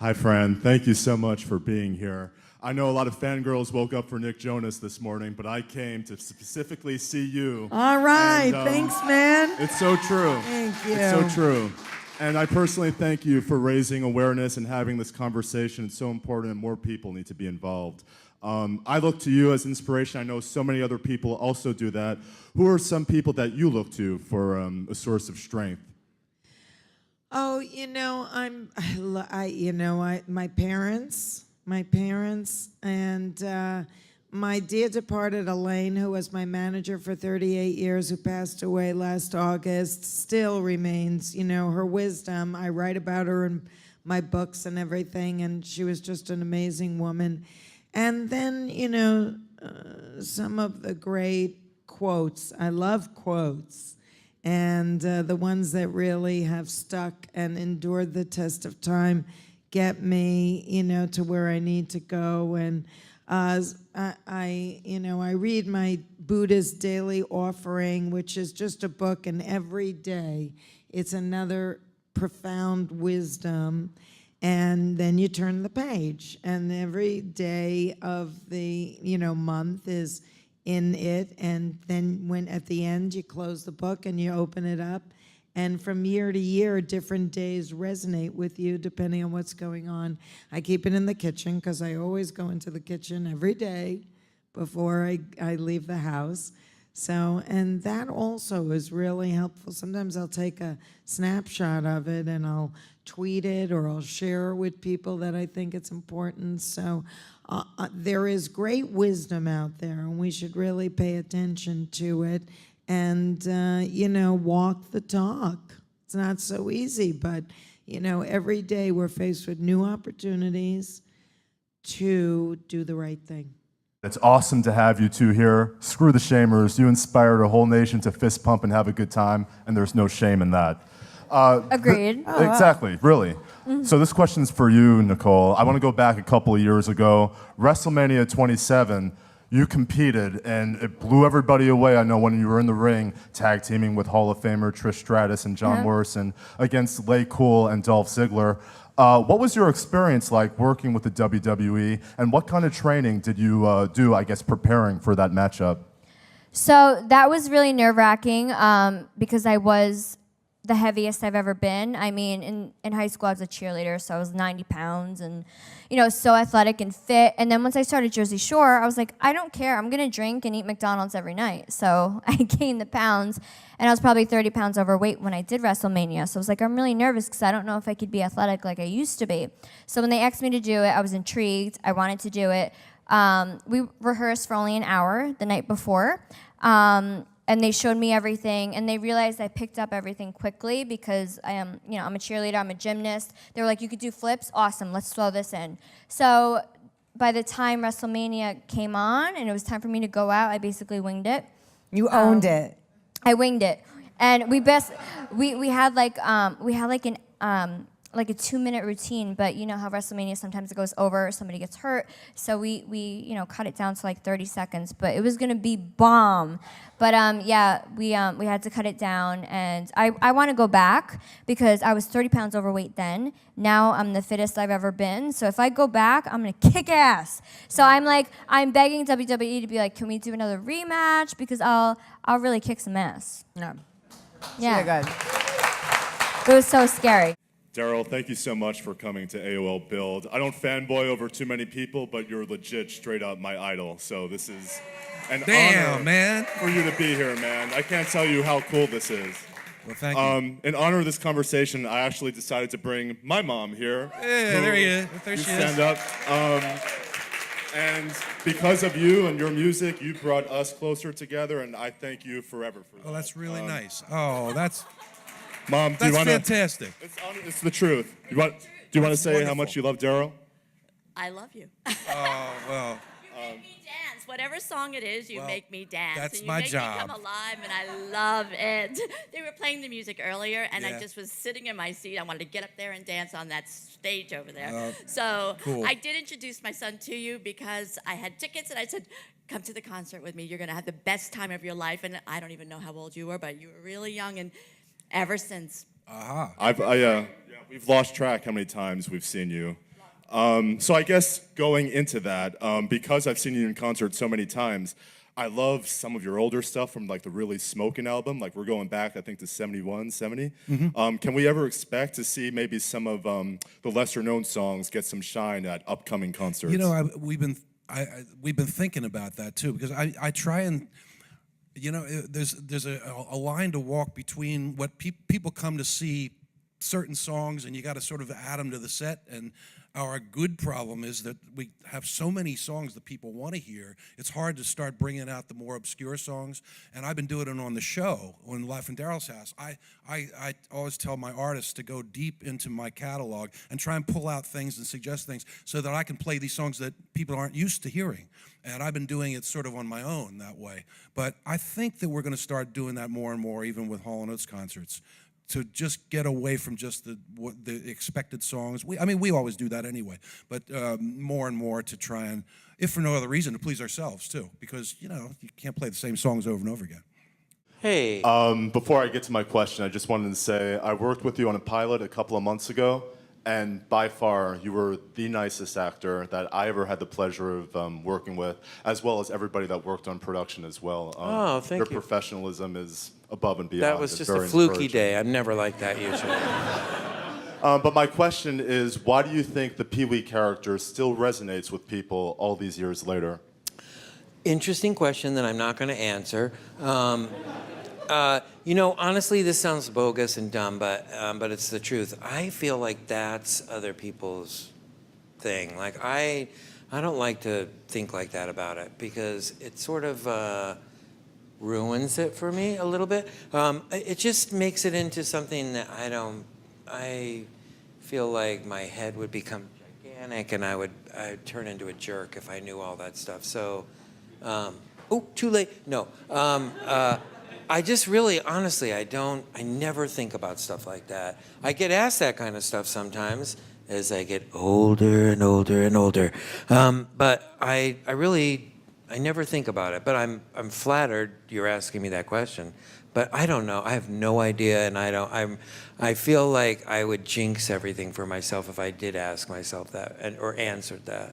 Hi, Fran. Thank you so much for being here. I know a lot of fangirls woke up for Nick Jonas this morning, but I came to specifically see you. All right. And, Thanks, man. It's so true. Thank you. It's so true. And I personally thank you for raising awareness and having this conversation. It's so important and more people need to be involved. I look to you as inspiration. I know so many other people also do that. Who are some people that you look to for a source of strength? Oh, my parents, and my dear departed Elaine, who was my manager for 38 years, who passed away last August, still remains. Her wisdom. I write about her in my books and everything, and she was just an amazing woman. And then, some of the great quotes. I love quotes. And the ones that really have stuck and endured the test of time get me, to where I need to go. And I read my Buddha's Daily Offering, which is just a book, and every day it's another profound wisdom. And then you turn the page, and every day of the month is in it, and then when at the end you close the book and you open it up, and from year to year different days resonate with you depending on what's going on. I keep it in the kitchen because I always go into the kitchen every day before I leave the house. So, and that also is really helpful. Sometimes I'll take a snapshot of it and I'll tweet it or I'll share it with people that I think it's important. So there is great wisdom out there, and we should really pay attention to it and, walk the talk. It's not so easy, but, every day we're faced with new opportunities to do the right thing. It's awesome to have you two here. Screw the shamers. You inspired a whole nation to fist pump and have a good time, and there's no shame in that. Agreed. Exactly, really. Mm-hmm. So this question's for you, Nicole. I want to go back a couple of years ago. WrestleMania 27, you competed, and it blew everybody away. I know when you were in the ring, tag teaming with Hall of Famer Trish Stratus and John Morrison against Lay Cool and Dolph Ziggler. What was your experience like working with the WWE, and what kind of training did you do, I guess, preparing for that matchup? So that was really nerve-wracking because I was the heaviest I've ever been. I mean, in high school, I was a cheerleader, so I was 90 pounds and, so athletic and fit. And then once I started Jersey Shore, I was like, I don't care. I'm going to drink and eat McDonald's every night. So I gained the pounds, and I was probably 30 pounds overweight when I did WrestleMania. So I was like, I'm really nervous because I don't know if I could be athletic like I used to be. So when they asked me to do it, I was intrigued. I wanted to do it. We rehearsed for only an hour the night before. And they showed me everything, and they realized I picked up everything quickly because I am, I'm a cheerleader, I'm a gymnast. They were like, you could do flips? Awesome, let's throw this in. So by the time WrestleMania came on and it was time for me to go out, I basically winged it. You owned it. I winged it. And we had like a 2-minute routine, but you know how WrestleMania sometimes it goes over, somebody gets hurt, so we cut it down to like 30 seconds, but it was gonna be bomb. But we had to cut it down, and I want to go back because I was 30 pounds overweight then. Now I'm the fittest I've ever been, so if I go back, I'm gonna kick ass. So I'm begging WWE to be like, can we do another rematch, because I'll really kick some ass. Yeah. Yeah. Good. It was so scary. Daryl, thank you so much for coming to AOL Build. I don't fanboy over too many people, but you're legit straight up my idol. So this is an honor, man, for you to be here, man. I can't tell you how cool this is. Well, thank you. In honor of this conversation, I actually decided to bring my mom here. Yeah, there he is. There she stand is. up. And because of you and your music, you brought us closer together, and I thank you forever for that. Oh, that's really nice. Oh, that's Mom, do you want to? fantastic. It's the truth. Do you want to say wonderful. how much you love Daryl? I love you. Oh, well, You make me dance. Whatever song it is, you make me dance. that's and my you make job. me come alive, and I love it. They were playing the music earlier, and Yeah. I just was sitting in my seat. I wanted to get up there and dance on that stage over there. So cool. I did introduce my son to you because I had tickets, and I said, come to the concert with me. You're going to have the best time of your life. And I don't even know how old you were, but you were really young, and ever since. We've lost track how many times we've seen you. So I guess going into that, because I've seen you in concert so many times, I love some of your older stuff from like the really smoking album. Like we're going back, I think, to 71, 70. Can we ever expect to see maybe some of the lesser known songs get some shine at upcoming concerts? You know, we've been thinking about that too, because I try and, you know, there's a line to walk between what people come to see certain songs, and you got to sort of add them to the set. And our good problem is that we have so many songs that people want to hear. It's hard to start bringing out the more obscure songs. And I've been doing it on the show, on Life in Daryl's House. I always tell my artists to go deep into my catalog and try and pull out things and suggest things so that I can play these songs that people aren't used to hearing. And I've been doing it sort of on my own that way. But I think that we're going to start doing that more and more, even with Hall & Oates concerts, to just get away from just the expected songs. We always do that anyway, but more and more to try and, if for no other reason, to please ourselves too, because you can't play the same songs over and over again. Hey. Before I get to my question, I just wanted to say I worked with you on a pilot a couple of months ago, and by far you were the nicest actor that I ever had the pleasure of working with, as well as everybody that worked on production as well. Oh, thank your you. professionalism is above and beyond. That was It's just a very fluky encouraging. day. I'm never like that usually. But my question is, why do you think the Pee Wee character still resonates with people all these years later? Interesting question that I'm not going to answer. Honestly, this sounds bogus and dumb, but it's the truth. I feel like that's other people's thing. Like I don't like to think like that about it because it sort of ruins it for me a little bit. It just makes it into something that I feel like my head would become gigantic and I'd turn into a jerk if I knew all that stuff. So, too late. No. I just really, honestly, I never think about stuff like that. I get asked that kind of stuff sometimes as I get older and older and older. But I never think about it. But I'm flattered you're asking me that question. But I don't know. I have no idea, and I feel like I would jinx everything for myself if I did ask myself that or answered that.